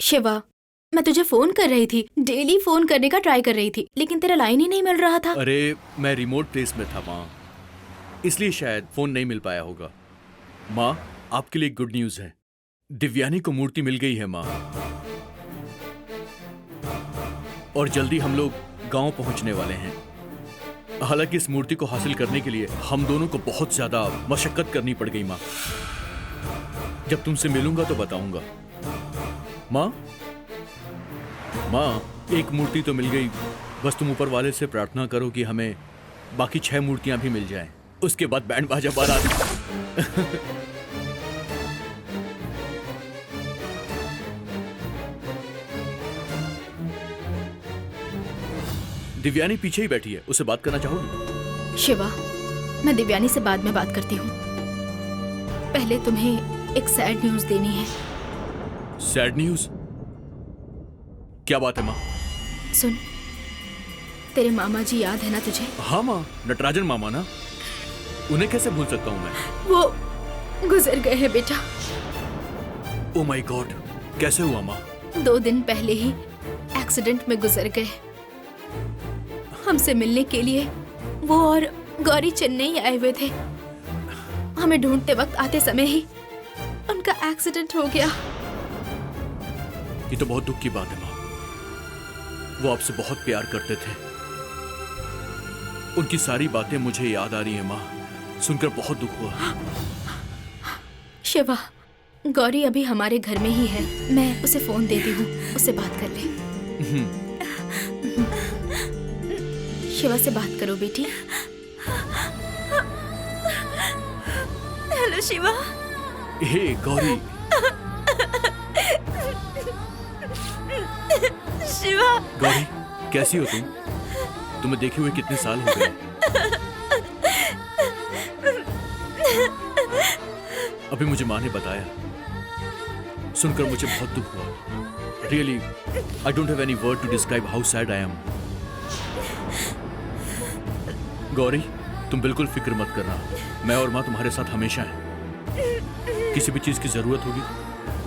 शिवा, मैं तुझे फोन कर रही थी, डेली फोन करने का ट्राई कर रही थी, लेकिन तेरा लाइन ही नहीं मिल रहा था। अरे मैं रिमोट प्लेस में था माँ, इसलिए शायद फोन नहीं मिल पाया होगा। माँ, आपके लिए गुड न्यूज़ है, दिव्यानी को मूर्ति मिल गई है माँ। और जल्दी हम लोग गांव पहुंचने वाले हैं। हालांकि इस मूर्ति को हासिल करने के लिए हम दोनों को बहुत ज्यादा मशक्कत करनी पड़ गई माँ। जब तुमसे मिलूंगा तो बताऊंगा। माँ, माँ, एक मूर्ति तो मिल गई, बस तुम ऊपर वाले से प्रार्थना करो कि हमें बाकी 6 मूर्तियां भी मिल जाएं। उसके बाद बैंड बाजा बारात। दिव्यानी पीछे ही बैठी है, उससे बात करना चाहोगी? शिवा, मैं दिव्यानी से बाद में बात करती हूँ। पहले तुम्हें एक सैड न्यूज देनी है। Sad news? क्या बात है माँ? सुन, तेरे मामा जी याद है ना तुझे? हाँ माँ, नटराजन मामा ना, उन्हें कैसे भूल सकता हूँ मैं? वो गुजर गए हैं बेटा। ओ माय गॉड, कैसे हुआ माँ? 2 दिन पहले ही एक्सीडेंट में गुजर गए। हमसे मिलने के लिए वो और गौरी चेन्नई आए हुए थे। हमें ढूंढते वक्त आते समय ही उनका एक्सीडेंट हो गया। ये तो बहुत दुख की बात है माँ। वो आपसे बहुत प्यार करते थे। उनकी सारी बातें मुझे याद आ रही हैं माँ, सुनकर बहुत दुख हुआ। शिवा, गौरी अभी हमारे घर में ही है, मैं उसे फोन देती हूँ, उससे बात कर ले। शिवा से बात करो बेटी। हेलो शिवा। हे गौरी। शिवा। गौरी, कैसी हो तुम? तुम्हें देखे हुए कितने साल हो गए? अभी मुझे माँ ने बताया, सुनकर मुझे बहुत दुख हुआ। Really, I don't have any word to describe how sad I am. Gauri, तुम बिल्कुल फिक्र मत करना, मैं और माँ तुम्हारे साथ हमेशा हैं। किसी भी चीज की जरूरत होगी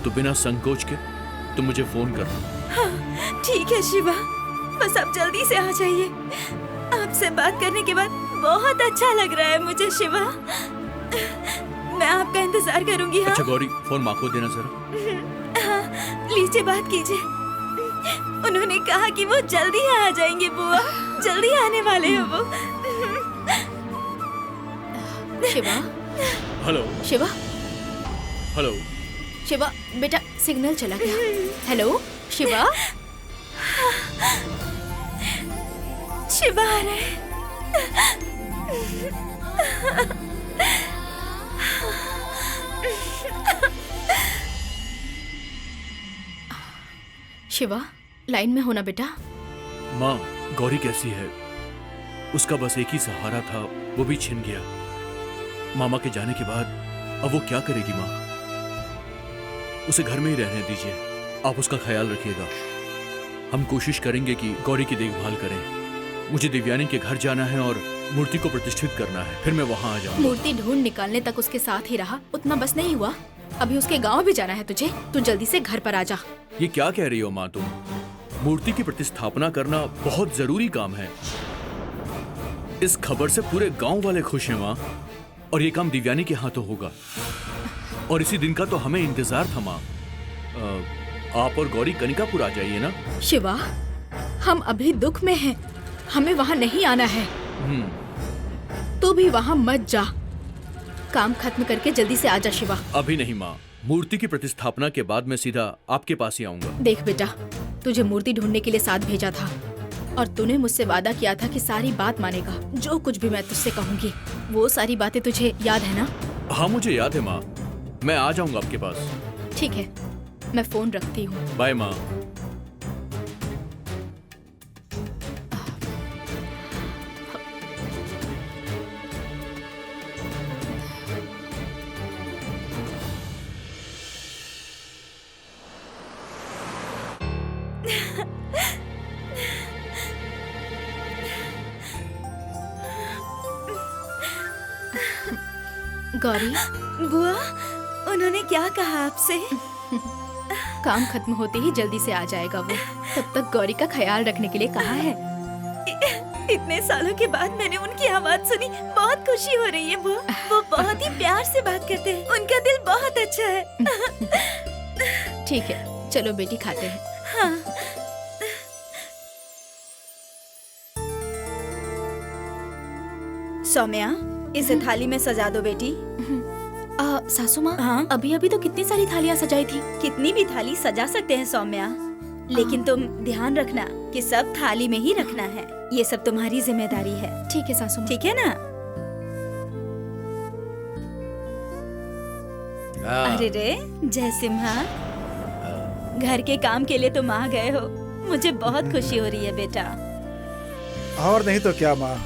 तो बिना संकोच के तुम मुझे फोन करना। हाँ, ठीक है शिवा, बस आप जल्दी से आ जाइए। आपसे बात करने के बाद बहुत अच्छा लग रहा है मुझे शिवा। मैं आपका इंतजार करूंगी। हाँ? अच्छा गौरी, फोन माँ को देना जरा। हाँ, लीजिए, बात कीजिए। उन्होंने कहा कि वो जल्दी आ जाएंगे बुआ, जल्दी आने वाले हैं वो। शिवा। हेलो। शिवा। हेलो। शिवा बेटा, सिग्नल चला गया। हेलो शिवा। शिवा आ रहे हैं। शिवा, लाइन में होना बेटा। माँ, गौरी कैसी है? उसका बस एक ही सहारा था, वो भी छिन गया। मामा के जाने के बाद अब वो क्या करेगी माँ? उसे घर में ही रहने दीजिए, आप उसका ख्याल रखिएगा। हम कोशिश करेंगे कि गौरी की देखभाल करें। मुझे दिव्यानी के घर जाना है और मूर्ति को प्रतिष्ठित करना है, फिर मैं वहाँ आ जाऊंगा। मूर्ति ढूंढ निकालने तक उसके साथ ही रहा, उतना बस नहीं हुआ, अभी उसके गांव भी जाना है तुझे। तू जल्दी से घर पर आ जा। ये क्या कह रही हो माँ तुम? मूर्ति की प्रतिस्थापना करना बहुत जरूरी काम है। इस खबर से पूरे गांव वाले खुश हैं माँ, और ये काम दिव्यानी के हाथों होगा। और इसी दिन का तो हमें इंतजार था माँ। आप और गौरी कनिकापुर आ जाइए ना। शिवा, हम अभी दुख में हैं, हमें वहाँ नहीं आना है। तू भी वहाँ मत जा, काम खत्म करके जल्दी से आ जा शिवा। अभी नहीं माँ, मूर्ति की प्रतिस्थापना के बाद मैं सीधा आपके पास ही आऊंगा। देख बेटा, तुझे मूर्ति ढूंढने के लिए साथ भेजा था और तूने मुझसे वादा किया था कि सारी बात मानेगा, जो कुछ भी मैं तुझसे कहूंगी। वो सारी बातें तुझे याद है ना? हाँ मुझे याद है माँ, मैं आ जाऊंगा आपके पास। ठीक है, मैं फोन रखती हूँ। बाय माँ। गौरी। बुआ, उन्होंने क्या कहा आपसे? काम खत्म होते ही जल्दी से आ जाएगा वो। तब तक गौरी का ख्याल रखने के लिए कहा है। इतने सालों के बाद मैंने उनकी आवाज सुनी, बहुत खुशी हो रही है। वो बहुत ही प्यार से बात करते हैं, उनका दिल बहुत अच्छा है। ठीक है, चलो बेटी खाते हैं। हाँ। सौम्या, इसे थाली में सजा दो बेटी। सासू माँ, हाँ? अभी अभी तो कितनी सारी थालियाँ सजाई थी। कितनी भी थाली सजा सकते हैं सौम्या, लेकिन तुम ध्यान रखना कि सब थाली में ही रखना है। ये सब तुम्हारी जिम्मेदारी है। ठीक है सासू माँ। ठीक है ना? अरे रे, जय सिम्हा, घर के काम के लिए तुम आ गए हो। मुझे बहुत खुशी हो रही है बेटा। और नहीं तो क्या माँ,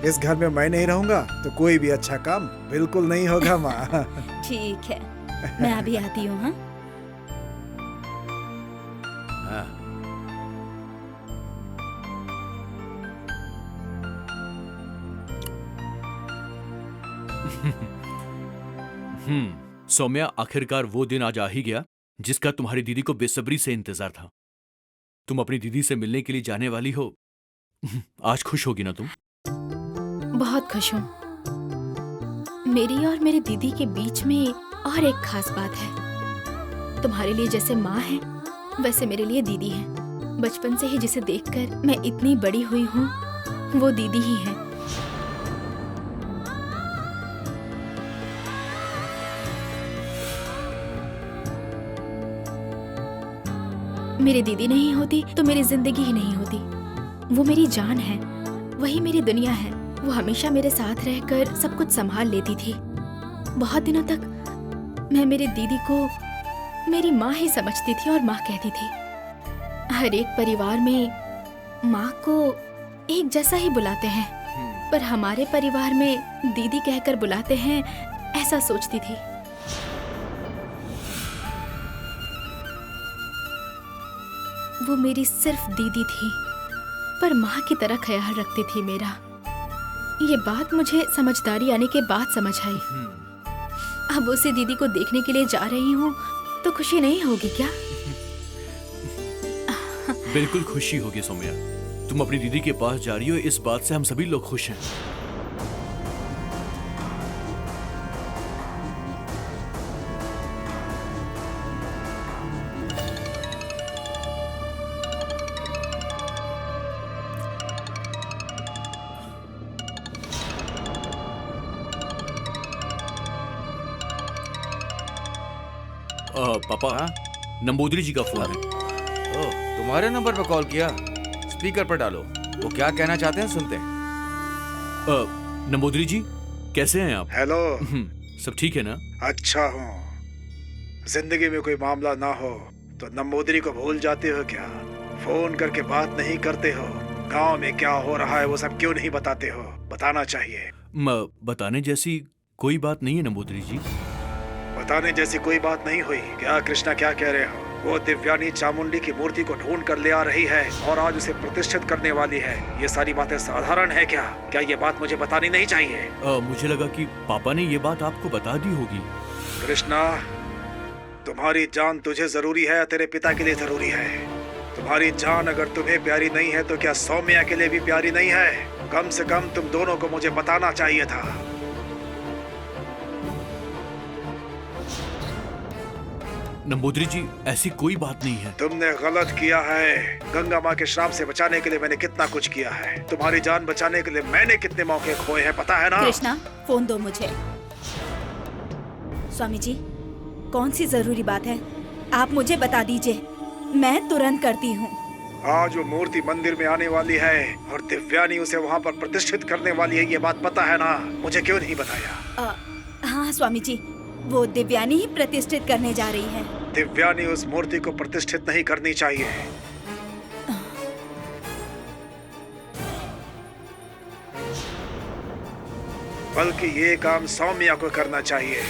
इस घर में मैं नहीं रहूंगा तो कोई भी अच्छा काम बिल्कुल नहीं होगा माँ। ठीक है, मैं अभी आती हूँ। हाँ, सौम्या, आखिरकार वो दिन आज आ ही गया जिसका तुम्हारी दीदी को बेसब्री से इंतजार था। तुम अपनी दीदी से मिलने के लिए जाने वाली हो। आज खुश होगी ना तुम? बहुत खुश हूँ। मेरी और मेरी दीदी के बीच में और एक खास बात है। तुम्हारे लिए जैसे माँ है, वैसे मेरे लिए दीदी है। बचपन से ही जिसे देखकर मैं इतनी बड़ी हुई हूँ, वो दीदी ही है। मेरी दीदी नहीं होती तो मेरी जिंदगी ही नहीं होती। वो मेरी जान है, वही मेरी दुनिया है। वो हमेशा मेरे साथ रहकर सब कुछ संभाल लेती थी। बहुत दिनों तक मैं मेरी दीदी को मेरी माँ ही समझती थी और माँ कहती थी। हर एक परिवार में माँ को एक जैसा ही बुलाते हैं, पर हमारे परिवार में दीदी कहकर बुलाते हैं, ऐसा सोचती थी। वो मेरी सिर्फ दीदी थी, पर माँ की तरह ख्याल रखती थी मेरा। ये बात मुझे समझदारी आने के बाद समझ आई। अब उसे दीदी को देखने के लिए जा रही हूँ तो खुशी नहीं होगी क्या? बिल्कुल खुशी होगी सौम्या। तुम अपनी दीदी के पास जा रही हो, इस बात से हम सभी लोग खुश हैं। पापा, नंबूदरी जी का फोन है। ओह, तुम्हारे नंबर पर कॉल किया? स्पीकर पर डालो, वो क्या कहना चाहते हैं सुनते हैं। नंबूदरी जी, कैसे हैं आप? हेलो। सब ठीक है ना? अच्छा हूँ। जिंदगी में कोई मामला ना हो तो नंबूदरी को भूल जाते हो क्या? फोन करके बात नहीं करते हो? गांव में क्या हो रहा है वो सब क्यों नहीं बताते हो? बताना चाहिए। बताने जैसी कोई बात नहीं है नंबूदरी जी। बताने जैसी कोई बात नहीं हुई क्या? कृष्णा, क्या कह रहे हो? वो दिव्यानी चामुंडी की मूर्ति को ढूंढ कर ले आ रही है और आज उसे प्रतिष्ठित करने वाली है। ये सारी बातें साधारण है क्या? क्या ये बात मुझे बतानी नहीं चाहिए? मुझे लगा कि पापा ने ये बात आपको बता दी होगी। कृष्णा, तुम्हारी जान तुझे जरूरी है, तेरे पिता के लिए जरूरी है। तुम्हारी जान अगर तुम्हें प्यारी नहीं है तो क्या सौम्या के लिए भी प्यारी नहीं है? कम से कम तुम दोनों को मुझे बताना चाहिए था। नंबूदरी जी, ऐसी कोई बात नहीं है। तुमने गलत किया है। गंगा माँ के श्राप से बचाने के लिए मैंने कितना कुछ किया है। तुम्हारी जान बचाने के लिए मैंने कितने मौके खोए हैं, पता है ना? कृष्णा, फोन दो मुझे। स्वामी जी, कौन सी जरूरी बात है? आप मुझे बता दीजिए, मैं तुरंत करती हूँ। आज वो मूर्ति मंदिर में आने वाली है और दिव्यानी उसे वहाँ पर प्रतिष्ठित करने वाली है, ये बात पता है ना? मुझे क्यों नहीं बताया? हाँ स्वामी जी, वो दिव्यानी ही प्रतिष्ठित करने जा रही है। दिव्यानी उस मूर्ति को प्रतिष्ठित नहीं करनी चाहिए। बल्कि ये काम सौम्या को करना चाहिए।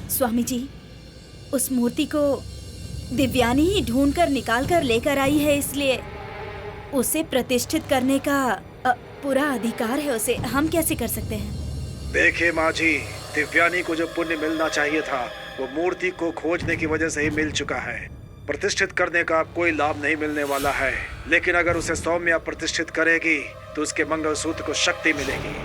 स्वामी जी, उस मूर्ति को दिव्यानी ही ढूंढकर निकाल कर लेकर आई है, इसलिए उसे प्रतिष्ठित करने का पूरा अधिकार है उसे, हम कैसे कर सकते हैं? देखिए माँ जी, दिव्यानी को जो पुण्य मिलना चाहिए था वो मूर्ति को खोजने की वजह से ही मिल चुका है। प्रतिष्ठित करने का अब कोई लाभ नहीं मिलने वाला है, लेकिन अगर उसे सौम्या प्रतिष्ठित करेगी तो उसके मंगलसूत्र को शक्ति मिलेगी।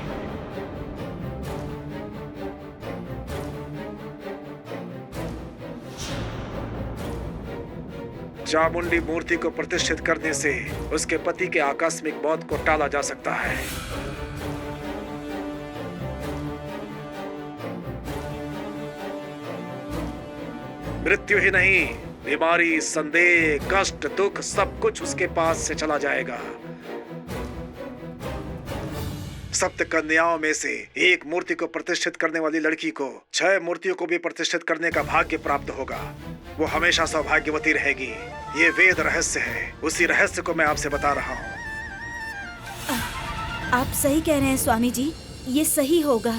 चामुंडी मूर्ति को प्रतिष्ठित करने से उसके पति के आकस्मिक मौत को टाला जा सकता है। मृत्यु ही नहीं, बीमारी, संदेह, कष्ट, दुख सब कुछ उसके पास से चला जाएगा। सप्त कन्याओं में से एक मूर्ति को प्रतिष्ठित करने वाली लड़की को 6 मूर्तियों को भी प्रतिष्ठित करने का भाग्य प्राप्त होगा। वो हमेशा सौभाग्यवती रहेगी। ये वेद रहस्य है, उसी रहस्य को मैं आपसे बता रहा हूँ। आप सही कह रहे हैं स्वामी जी, ये सही होगा,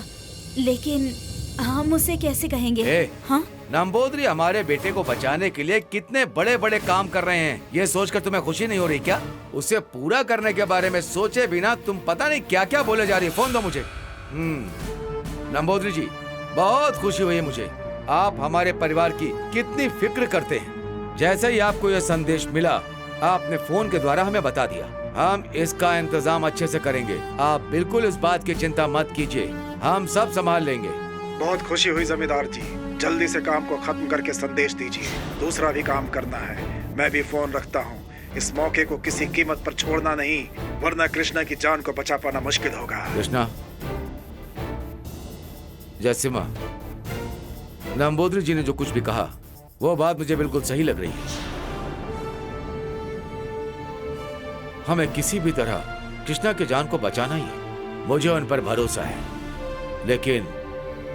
लेकिन हम उसे कैसे कहेंगे? हाँ? नंबोदरी हमारे बेटे को बचाने के लिए कितने बड़े बड़े काम कर रहे हैं, ये सोचकर तुम्हें खुशी नहीं हो रही क्या? उसे पूरा करने के बारे में सोचे बिना तुम पता नहीं क्या क्या बोले जा रही है। फोन दो मुझे। नंबोदरी जी, बहुत खुशी हुई है मुझे, आप हमारे परिवार की कितनी फिक्र करते हैं। जैसे ही आपको यह संदेश मिला, आपने फोन के द्वारा हमें बता दिया। हम इसका इंतजाम अच्छे से करेंगे, आप बिल्कुल इस बात की चिंता मत कीजिए, हम सब संभाल लेंगे। बहुत खुशी हुई जमींदार जी, जल्दी से काम को खत्म करके संदेश दीजिए, दूसरा भी काम करना है। मैं भी फोन रखता हूँ, इस मौके को किसी कीमत पर छोड़ना नहीं, वरना कृष्णा की जान को बचा पाना मुश्किल होगा। कृष्णा, जयसिम्हा, नंबोदरी जी ने जो कुछ भी कहा वो बात मुझे बिल्कुल सही लग रही है। हमें किसी भी तरह कृष्णा की जान को बचाना ही है, मुझे उन पर भरोसा है, लेकिन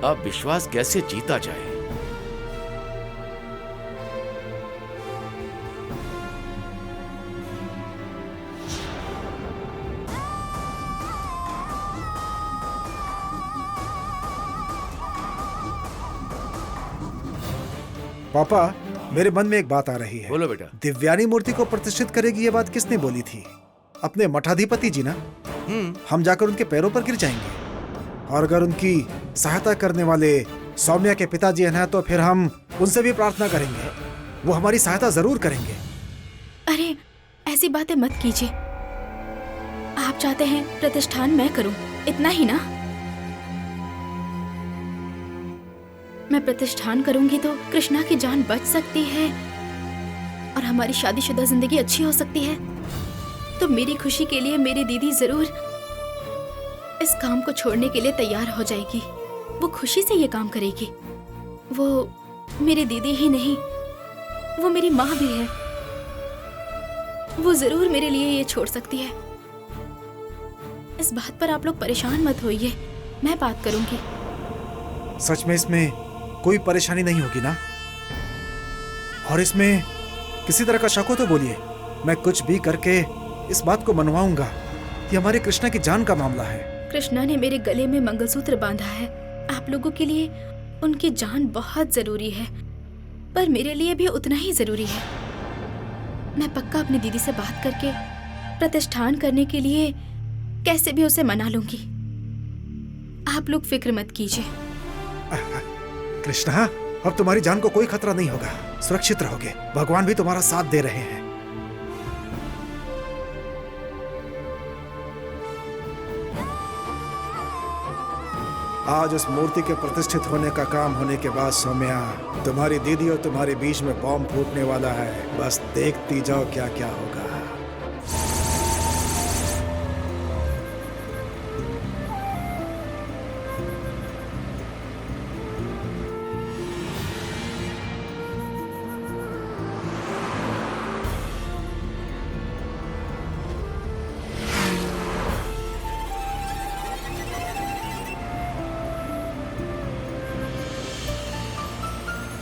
अब विश्वास कैसे जीता जाए? पापा, मेरे मन में एक बात आ रही है। बोलो बेटा। दिव्यानी मूर्ति को प्रतिष्ठित करेगी, ये बात किसने बोली थी? अपने मठाधिपति जी ना। हम जाकर उनके पैरों पर गिर जाएंगे, और अगर उनकी सहायता करने वाले सौम्या के पिताजी हैं तो फिर हम उनसे भी प्रार्थना करेंगे, वो हमारी सहायता जरूर करेंगे। अरे ऐसी बातें मत कीजिए, आप चाहते हैं प्रतिष्ठान मैं करूं, इतना ही ना? मैं प्रतिष्ठान करूंगी तो कृष्णा की जान बच सकती है और हमारी शादीशुदा जिंदगी अच्छी हो सकती है। तो मेरी खुशी के लिए मेरी दीदी जरूर इस काम को छोड़ने के लिए तैयार हो जाएगी। वो खुशी से ये काम करेगी। वो मेरी दीदी ही नहीं, वो मेरी माँ भी है। वो जरूर मेरे लिए ये छोड़ सकती है। इस बात पर आप लोग परेशान मत होइए, मैं बात करूंगी। सच में इसमें कोई परेशानी नहीं होगी ना? और इसमें किसी तरह का शक हो तो बोलिए, मैं कुछ भी करके इस बात को मनवाऊंगा। ये हमारे कृष्णा की जान का मामला है। कृष्णा ने मेरे गले में मंगलसूत्र बांधा है। आप लोगों के लिए उनकी जान बहुत जरूरी है, पर मेरे लिए भी उतना ही जरूरी है। मैं पक्का अपनी दीदी से बात करके प्रतिष्ठान करने के लिए कैसे भी उसे मना लूंगी। आप लोग फिक्र मत कीजिए। कृष्णा, अब तुम्हारी जान को कोई खतरा नहीं होगा, सुरक्षित रहोगे। भगवान भी तुम्हारा साथ दे रहे हैं। आज उस मूर्ति के प्रतिष्ठित होने का काम होने के बाद सौम्या, तुम्हारी दीदी और तुम्हारे बीच में बॉम्ब फूटने वाला है। बस देखती जाओ क्या क्या होगा।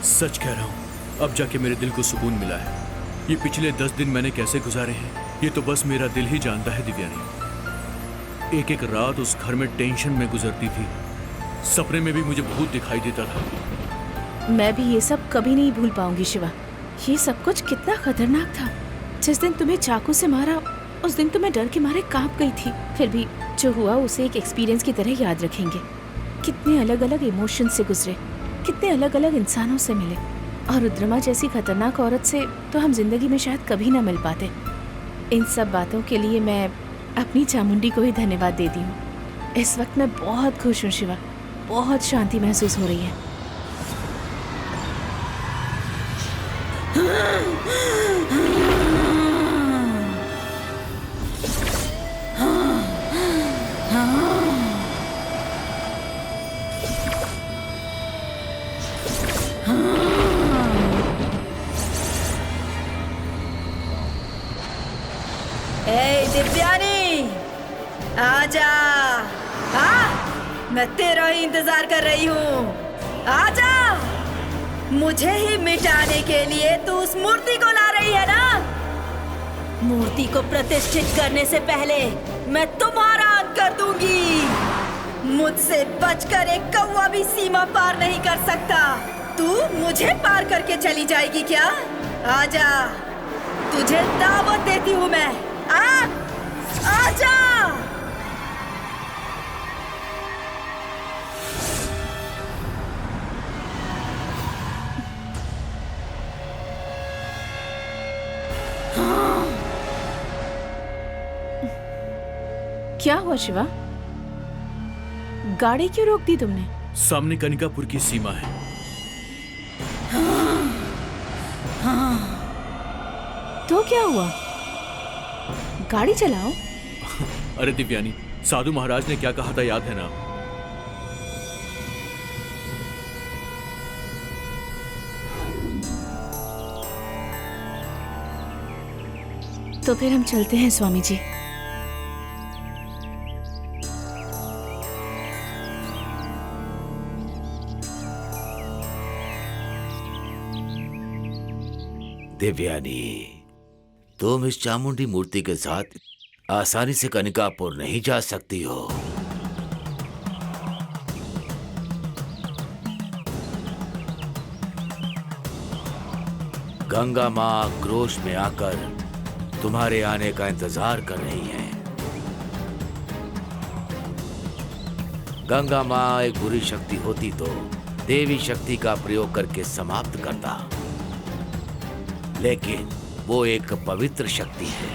सच कह रहा हूँ, अब जाके मेरे दिल को सुकून मिला है। ये पिछले 10 दिन मैंने कैसे गुजारे हैं ये तो बस मेरा दिल ही जानता है दिव्यानी। एक एक रात उस घर में टेंशन में गुजरती थी। सपने में भी मुझे भूत दिखाई देता था। मैं भी ये सब कभी नहीं भूल पाऊंगी शिवा। ये सब कुछ कितना खतरनाक था। जिस दिन तुम्हें चाकू से मारा उस दिन तो मैं डर के मारे कांप गई थी। फिर भी जो हुआ उसे एक एक्सपीरियंस की तरह याद रखेंगे। कितने अलग अलग इमोशन से गुजरे, कितने अलग अलग इंसानों से मिले, और रुद्रमा जैसी खतरनाक औरत से तो हम जिंदगी में शायद कभी ना मिल पाते। इन सब बातों के लिए मैं अपनी चामुंडी को ही धन्यवाद देती हूँ। इस वक्त मैं बहुत खुश हूँ शिवा, बहुत शांति महसूस हो रही है। ए दिव्यानी, आजा। हाँ, मैं तेरा ही इंतजार कर रही हूँ। आजा। मुझे ही मिटाने के लिए तू उस मूर्ति को ला रही है ना? मूर्ति को प्रतिष्ठित करने से पहले मैं तुम्हारा अंत कर दूंगी। मुझसे बचकर एक कौवा भी सीमा पार नहीं कर सकता। तू मुझे पार करके चली जाएगी क्या? आजा, तुझे दावत देती हूँ मैं। आजा। क्या हुआ शिवा? गाड़ी क्यों रोक दी तुमने? सामने कनिकापुर की सीमा है। तो क्या हुआ? गाड़ी चलाओ। अरे दिव्यानी, साधु महाराज ने क्या कहा था याद है ना? तो फिर हम चलते हैं स्वामी जी। दिव्यानी, तुम इस चामुंडी मूर्ति के साथ आसानी से कनिकापुर नहीं जा सकती हो। गंगा माँ आक्रोश में आकर तुम्हारे आने का इंतजार कर रही हैं। गंगा माँ एक बुरी शक्ति होती तो देवी शक्ति का प्रयोग करके समाप्त करता, लेकिन वो एक पवित्र शक्ति है।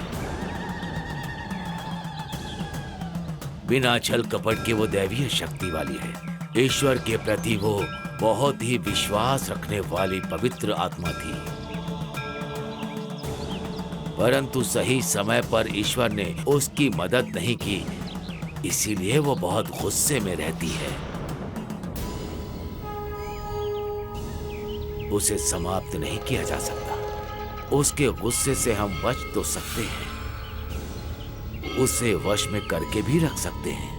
बिना छल कपट के वो दैवीय शक्ति वाली है। ईश्वर के प्रति वो बहुत ही विश्वास रखने वाली पवित्र आत्मा थी, परंतु सही समय पर ईश्वर ने उसकी मदद नहीं की, इसीलिए वो बहुत गुस्से में रहती है। उसे समाप्त नहीं किया जा सकता। उसके गुस्से से हम बच तो सकते हैं, उसे वश में करके भी रख सकते हैं।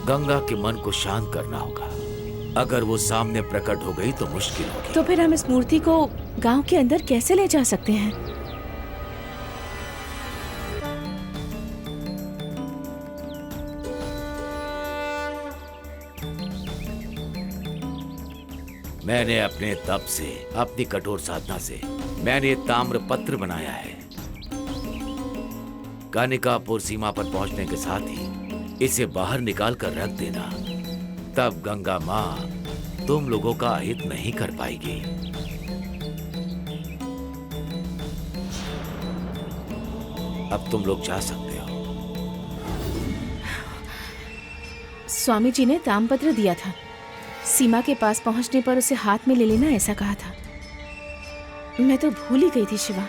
गंगा के मन को शांत करना होगा। अगर वो सामने प्रकट हो गई तो मुश्किल होगी। तो फिर हम इस मूर्ति को गांव के अंदर कैसे ले जा सकते हैं? मैंने अपने तप से, अपनी कठोर साधना से मैंने ताम्र पत्र बनाया है। कनिकापुर सीमा पर पहुंचने के साथ ही इसे बाहर निकाल कर रख देना, तब गंगा माँ तुम लोगों का अहित नहीं कर पाएगी। अब तुम लोग जा सकते हो। स्वामी जी ने ताम्रपत्र दिया था, सीमा के पास पहुंचने पर उसे हाथ में ले लेना ऐसा कहा था। मैं तो भूल ही गई थी शिवा।